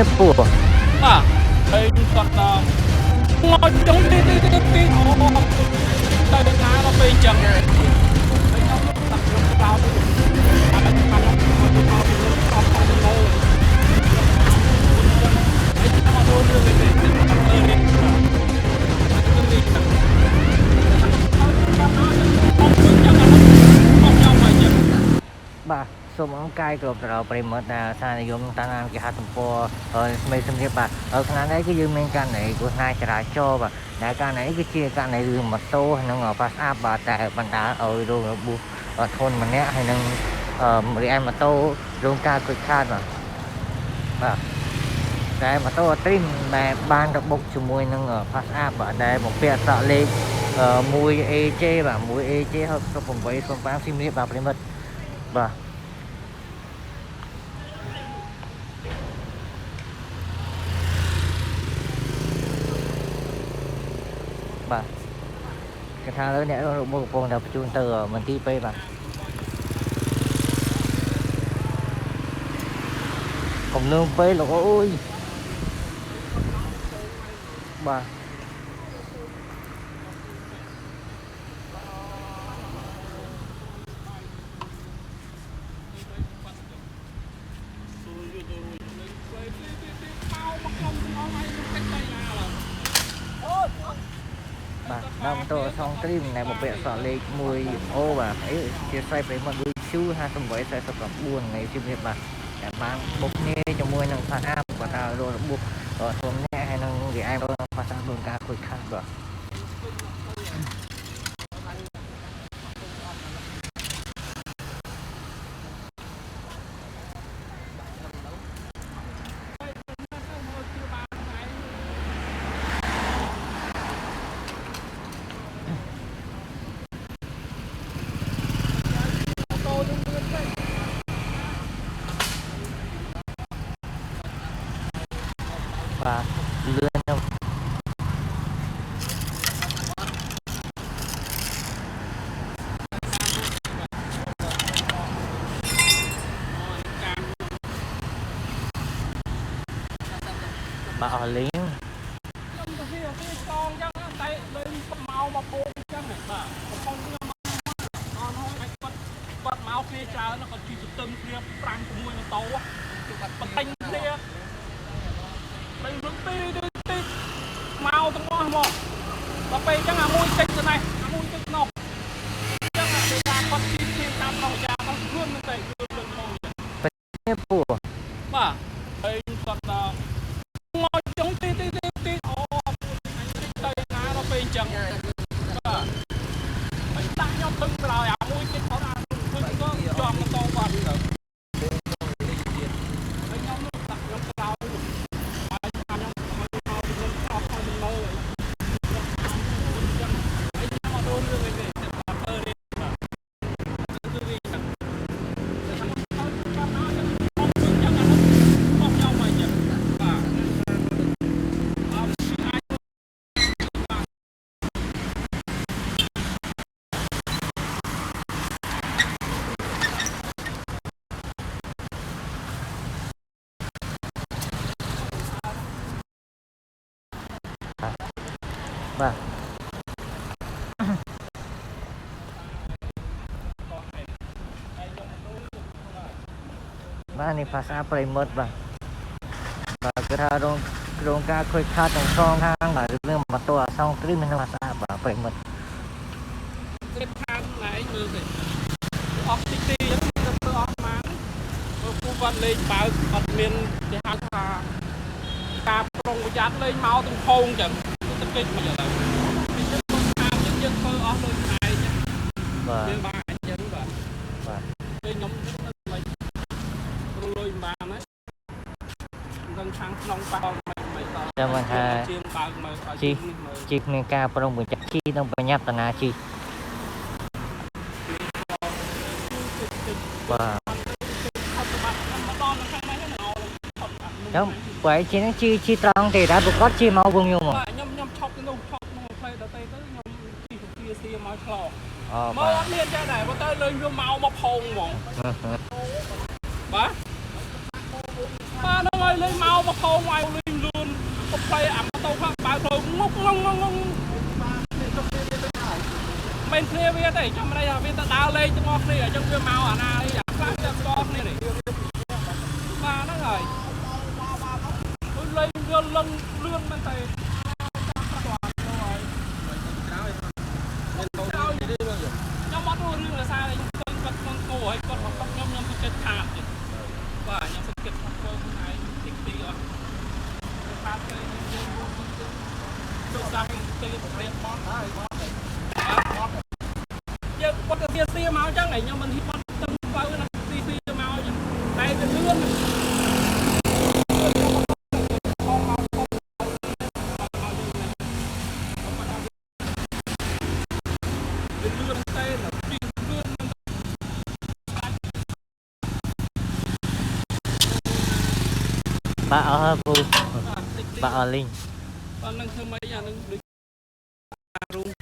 Pua. À, đây còn ngồi trong tí đây là nó bị chẳng đây nó đặt trong tao Bàសូមអង្កាយគ្រប់ទៅដល់ប្រិមត្តដែលសារនិយមតាមដានគេហទំព័រស្មីសម្រាប់បាទថ្ងៃនេះគឺយើងមានករណីគ្រោះថ្នាក់ចរាចរណ៍បាទដែលករណីគឺជាករណីរឿងម៉ូតូនិង pass up បាទតែបណ្ដាលឲ្យរងរបួសធ្ងន់ម្នាក់ហើយនឹងរីឯម៉ូតូរងការខូចខាតបាទតែម៉ូតូ Trim ដែលបានរបូកជាមួយនឹង pass up បាទដែលបំពាក់អក្សរលេខ 1AJ បាទ 1AJ 6805ស៊ីមរៀបបាទប្រិមត្តបាទបាទគេថាលើអ្នករបងកំពុងតែបញ្ជូនទៅមន្ទីរពេទ្យបាទកុំលើពេកលោកអើយបាទបាទដល់ម៉ូតូសងត្រីមដែលបំពាក់អក្សរលេខ 1O បាទអីជាខ្សែប្រិមត្ត Q 5849ថ្ងៃជិះនេះបាទតែបានបុកគ្នាជាមួយនឹងផាសអាប់គាត់ថារងរបួសធ្ងន់ម្នាក់ហើយនឹងវាឯងផាសអាប់រងការខូចខាតបាទបាទលឿនខ្ញុំបាទអស់លេងខ្ញុំទៅវាកងចឹងតែលេងមកពូចឹងបាទកំពុងខ្ញុំអត់ហើយអាចគាត់មកគ្នាច្រើនគាត់ជិះស្ទឹងគ្នា5 6ម៉ូតូគាត់បន្ទិញគ្នាទៅរឹងទីមកទាំងអស់មកដល់ពេលចឹងអាមួយតិចទៅនេះអាមួយតិចនោះចឹងគេថាគាត់ជិះគ្នាតាមក្នុងយ៉ាគាត់ខ្លួននឹងតែខ្លួននឹងមកនេះពូបាទហើយគាត់ងồi trong tí ô đây là nó bên chẳngបាទហើយដាក់ខ្ញុំពឹងក្រោយអាមួយទៀតគាត់អាពឹងក៏ជាប់ម៉ូតូបាត់ហើយខ្ញុំនោះដាក់ខ្ញុំក្រោយហើយខ្ញុំមកអស់ខាងមើលហើយខ្ញុំមករួមរឿងនេះតែអត់ទៅនេះបាទគឺវាចឹងបាទបាទនេះភាសាប្រិមត្តបាទគឺថារងការខូចខាតទាំងសងខាងបាទរឿងម៉ូតូអសងត្រីមានភាសាបាទប្រិមត្តគ្លីបខាងណែមើលទៅអស់ទីអញ្ចឹងទៅអស់មកមើលពូគាត់លេងបើអត់មានគេហៅថាការប្រុងប្រយ័ត្នលេងមកទាំងផោងអញ្ចឹងទៅគេមកឥឡូវយើងធ្វើអស់លុយឯងបាទយើងបានអញ្ចឹងបាទបាទពេលខ្ញុំមិនលុយបានណានឹងខាងក្នុងប៉ោមិនដល់តែមិនថាជាងបើកមើលជីកមានការប្រុងប្រយ័ត្នជីនិងបញ្ញាប់តាណាជីបាទចឹងបើជានឹងជីត្រង់ទេដែរប្រកាសជីមកវងខ្ញុំខ្ញុំឈប់ទៅនោះឈប់ក្នុងផ្លូវដតេទៅខ្ញុំជីជាសៀមកឆ្លងអូមើលអត់មានចឹងដែរបើទៅលេងវាមកផោងហ្មងបាទបាទហ្នឹងហើយលេងមក mà khô ngoài luôn luôn một play ẩm tàu khác bao rồi ngốc ngông ngông ngông mình thuê viên này trong đây là viên ta đào lên cho ngon này ở trong viên màu ở nào đi khác cho con này này mà nó rồi lên lưng lương bên thầy nhóm mất luôn riêng là sao đây con cổ ấy con học nhóm nhóm cái thảm và nhóm phân kết học cô này thích tí rồi phát cái cho sang cái riêng món giờ con cái tia máu chắc này nhưng mình thì con tâm bao là tia máu chứ đây cái lươn Pak ở Phu Pak ở Linh con đang thơm mấy nhà đang đứng rung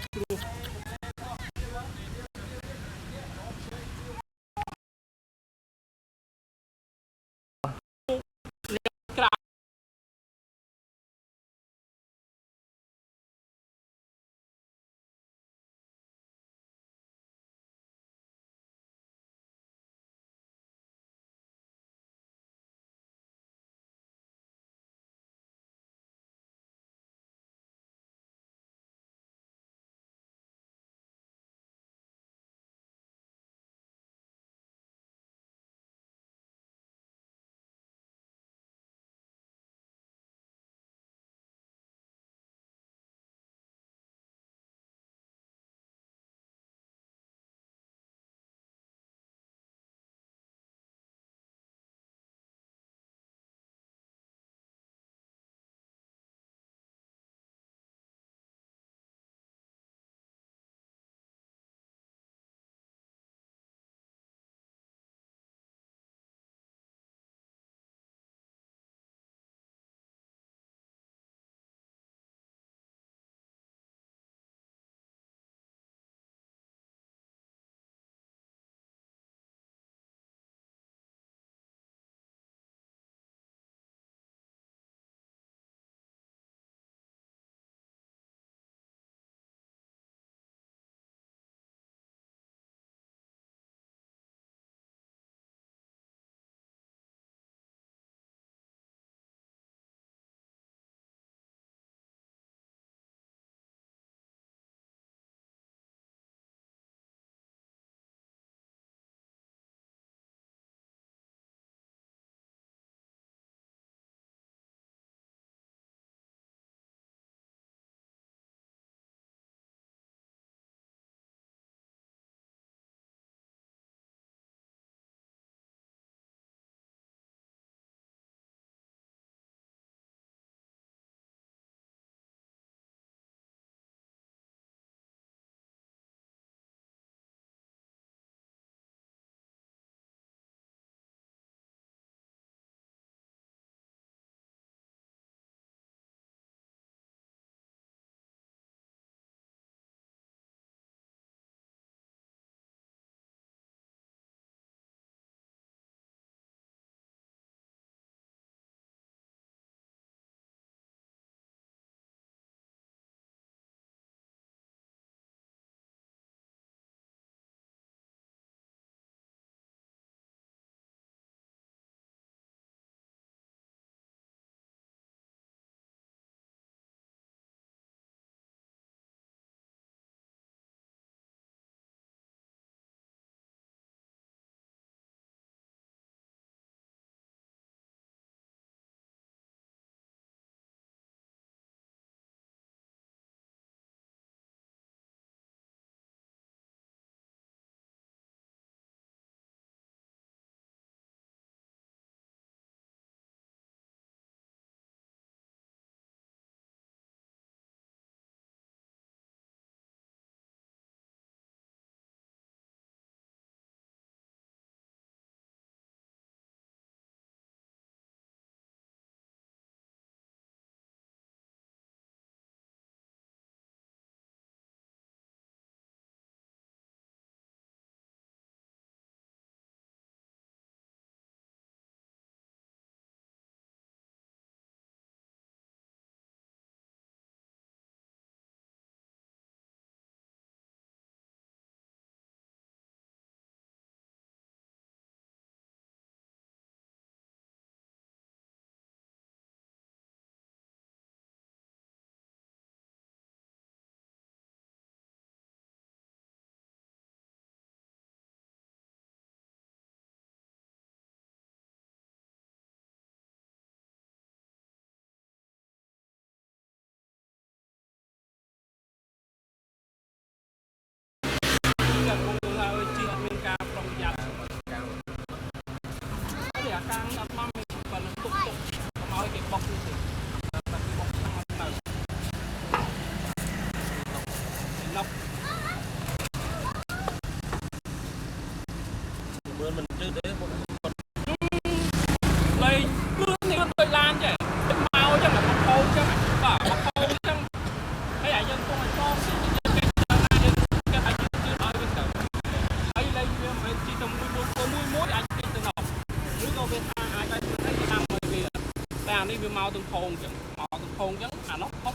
អានេះវាមកទាំងផោងចឹងមកទាំងផោងចឹងអានោះផុត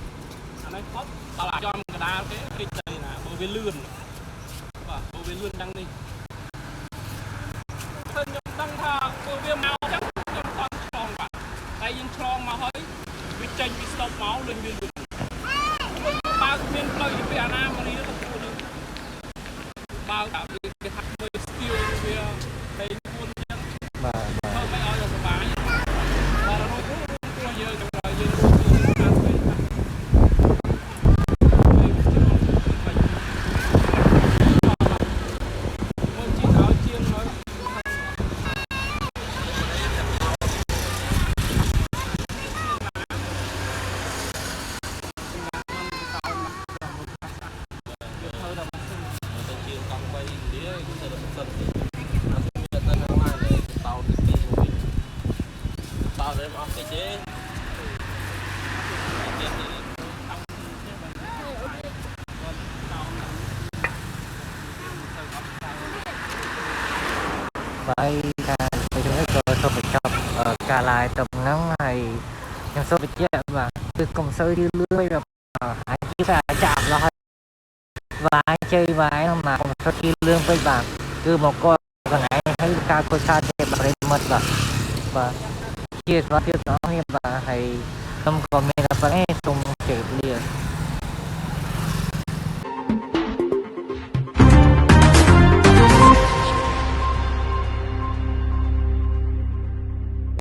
អានេះផុតដល់អាចចំកដាលគេគេទៅណាបើវាលឿនបាទបើវាលឿនដល់នេះឃើញខ្ញុំដឹងថាបើវាមកចឹងខ្ញុំអត់ឆ្លងបាទតែយើងឆ្លងមកហើយវាចេញពីស្តុបមកលឿនវាលឿនបើគ្មានផ្លូវពីអាណាមកនេះទៅខ្លួនយើងបើថាគេថាមើល skill វាតែខ្លួនចឹង បាទ ធ្វើមិនឲ្យសុបាយបើរត់ព្រោះយើងដល់យើងរត់យើងតាមទៅមើលជីឲ្យជាងមកបាយថាពេលនេះក៏សូមបញ្ចប់ការឡាយទៅហ្នឹងហើយខ្ញុំសូមបញ្ជាក់បាទគឺកុំសូវលឿនពេកអាចជាអាចចាប់ឡើយបាយជ័យបាយហ្នឹងមកកុំសូវលឿនពេកបាទគឺមកកកន្លែងហើយការខូចខាតជាប្រិមិត្តបាទជាស្វាគមន៍ទាំងអស់គ្នាបាទហើយខ្ញុំក៏មានតែប៉ុណ្ណេះសូម